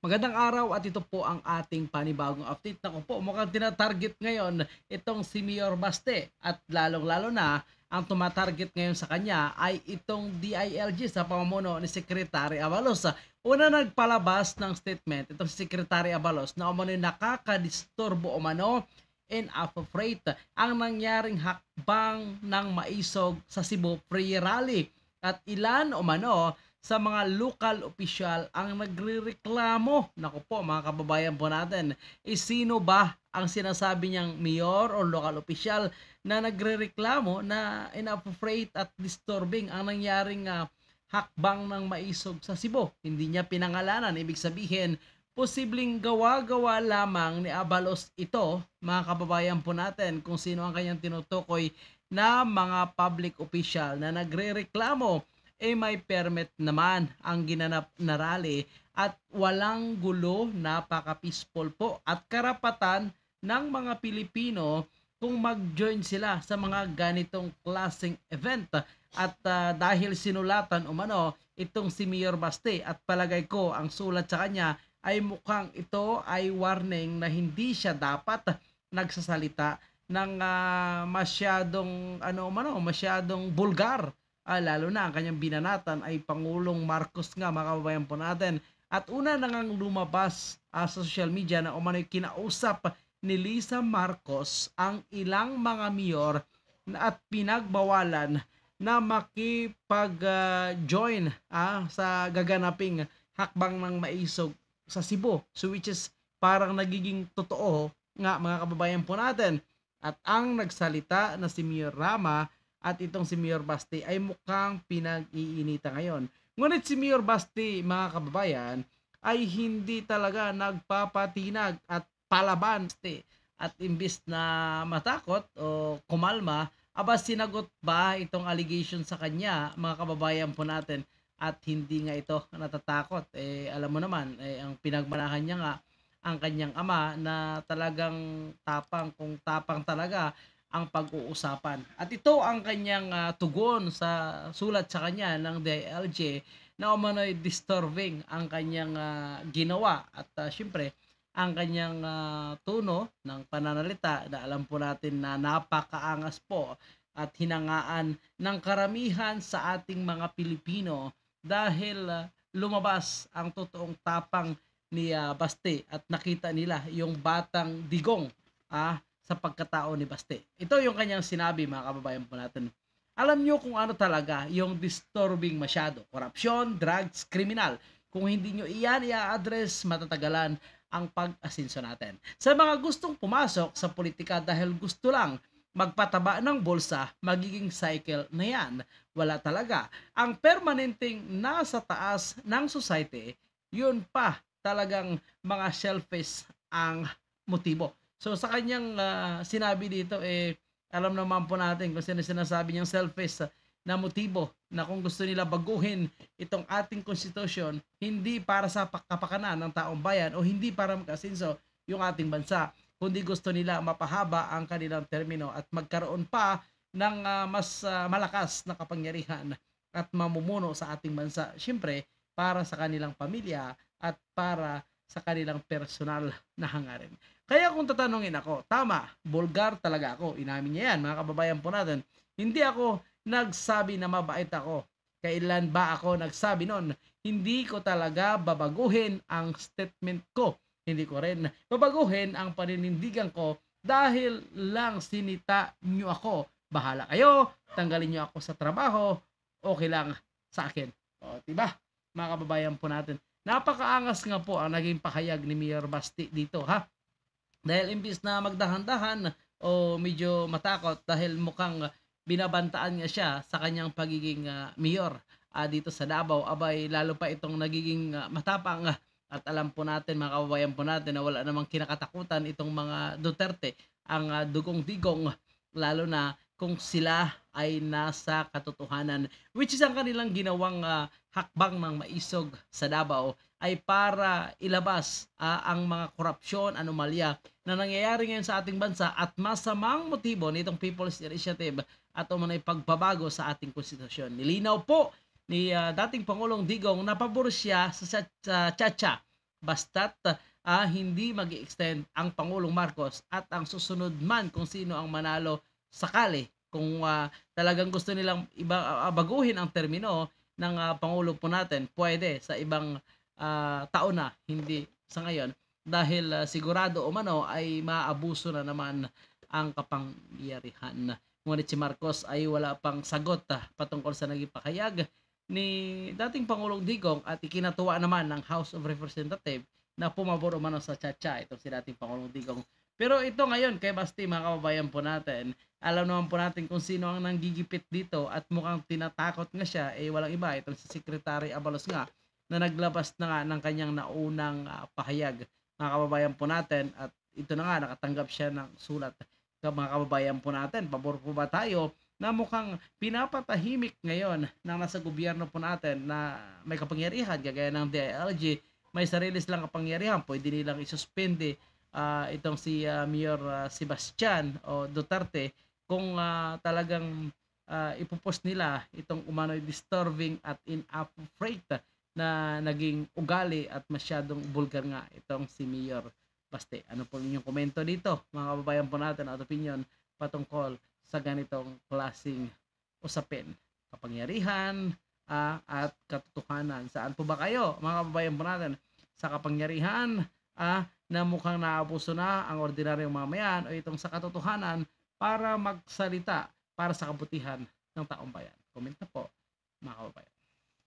Magandang araw at ito po ang ating panibagong update. Naku po, mukhang tina-target ngayon itong si Mayor Baste at lalong-lalo na ang tumatarget ngayon sa kanya ay itong DILG sa pamumuno ni Secretary Abalos. Una nagpalabas ng statement itong si Secretary Abalos na umano'y nakakadisturbo umano and afraid ang nangyaring hakbang ng maisog sa Cebu Pre-Rally at ilan umano sa mga lokal opisyal ang nagrereklamo. Naku po mga kababayan po natin, sino ba ang sinasabi niyang mayor o lokal opisyal na nagrereklamo na inappropriate at disturbing ang nangyaring hakbang ng maisog sa Cebu? Hindi niya pinangalanan, ibig sabihin posibleng gawa-gawa lamang ni Abalos ito, mga kababayan po natin, kung sino ang kanyang tinutukoy na mga public official na nagrereklamo may permit naman ang ginanap na rally at walang gulo, napaka-peaceful po at karapatan ng mga Pilipino kung mag-join sila sa mga ganitong klaseng event at dahil sinulatan umano itong si Mayor Baste at palagay ko ang sulat sa kanya ay mukhang ito ay warning na hindi siya dapat nagsasalita ng masyadong masyadong bulgar. Lalo na ang kanyang binanatan ay Pangulong Marcos nga mga kababayan po natin. At una na ngang lumabas sa social media na umano'y kinausap ni Lisa Marcos ang ilang mga mayor at pinagbawalan na makipag-join sa gaganaping hakbang ng maisog sa Cebu. So which is parang nagiging totoo nga mga kababayan po natin. At ang nagsalita na si Mayor Rama at itong si Mayor Basti ay mukhang pinag-iinita ngayon. Ngunit si Mayor Basti, mga kababayan, ay hindi talaga nagpapatinag at palaban. At imbis na matakot o kumalma, sinagot ba itong allegation sa kanya, mga kababayan po natin, at hindi nga ito natatakot. Alam mo naman, ang pinagmanahan niya nga ang kanyang ama na talagang tapang, kung tapang talaga ang pag-uusapan. At ito ang kanyang tugon sa sulat sa kanya ng DILG na umano'y disturbing ang kanyang ginawa at syempre ang kanyang tono ng pananalita na alam po natin na napakaangas po at hinangaan ng karamihan sa ating mga Pilipino dahil lumabas ang totoong tapang ni Baste at nakita nila yung batang digong sa pagkatao ni Baste. Ito yung kanyang sinabi mga kababayan po natin. Alam nyo kung ano talaga yung disturbing masyado. Korupsyon, drugs, kriminal. Kung hindi nyo iyan i-address, matatagalan ang pag-asinso natin. Sa mga gustong pumasok sa politika dahil gusto lang magpataba ng bulsa, magiging cycle na yan. Wala talaga. Ang permanenteng nasa taas ng society, yun pa talagang mga selfish ang motibo. So sa kanyang sinabi dito alam naman po natin kung sino sinasabi niyang selfish na motibo na kung gusto nila baguhin itong ating konstitusyon hindi para sa kapakanan ng taong bayan o hindi para mag-asenso yung ating bansa kundi gusto nila mapahaba ang kanilang termino at magkaroon pa ng mas malakas na kapangyarihan at mamumuno sa ating bansa. Siyempre, para sa kanilang pamilya at para sa kanilang personal na hangarin. Kaya kung tatanungin ako, tama, bulgar talaga ako. Inamin niya yan, mga kababayan po natin. Hindi ako nagsabi na mabait ako. Kailan ba ako nagsabi nun? Hindi ko talaga babaguhin ang statement ko. Hindi ko rin babaguhin ang paninindigan ko dahil lang sinita nyo ako. Bahala kayo, tanggalin nyo ako sa trabaho, okay lang sa akin. O, diba? Mga kababayan po natin. Napakaangas nga po ang naging pahayag ni Mayor Basti dito ha. Dahil imbis na magdahan-dahan o medyo matakot dahil mukhang binabantaan nga siya sa kanyang pagiging mayor dito sa Davao, abay lalo pa itong nagiging matapang at alam po natin mga kababayan po natin na wala namang kinakatakutan itong mga Duterte, ang dugong-digong lalo na kung sila ay nasa katotohanan which is ang kanilang ginawang hakbang ng maisog sa Davao ay para ilabas ang mga korupsyon, anomalya na nangyayari ngayon sa ating bansa at masamang motibo nitong People's Initiative at umanay pagbabago sa ating konstitusyon. Nilinaw po ni dating Pangulong Digong na pabor siya sa Chacha basta't hindi mag-extend ang Pangulong Marcos at ang susunod man kung sino ang manalo sakali. Kung talagang gusto nilang baguhin ang termino ng Pangulo po natin, pwede sa ibang taon na, hindi sa ngayon. Dahil sigurado o mano ay maabuso na naman ang kapangyarihan. Ngunit si Marcos ay wala pang sagot patungkol sa naging pakayag ni dating Pangulong Digong at ikinatuwa naman ng House of Representatives na pumabor umano sa tsa itong si dating Pangulong Digong. Pero ito ngayon kay Basti, mga kababayan po natin, alam naman po natin kung sino ang nanggigipit dito at mukhang tinatakot nga siya, walang iba, itong si Secretary Abalos nga na naglabas na nga ng kanyang naunang pahayag, mga kababayan po natin, at ito na nga nakatanggap siya ng sulat. Mga kababayan po natin, pabor po ba tayo na mukhang pinapatahimik ngayon ng nasa gobyerno po natin na may kapangyarihan kagaya ng DILG, may sarili silang kapangyarihan, pwede nilang isuspende itong si Mayor Sebastian o Duterte kung talagang ipopost nila itong umano'y disturbing at inappropriate na naging ugali at masyadong vulgar nga itong si Mayor Baste. Ano po inyong komento dito, mga kababayan po natin, at opinion patungkol sa ganitong klaseng usapin? Kapangyarihan at katotohanan. Saan po ba kayo, mga kababayan po natin? Sa kapangyarihan na mukhang naabuso na ang ordinaryong mamayan o itong sa katotohanan para magsalita para sa kabutihan ng taong bayan? Comment na po, mga kababayan.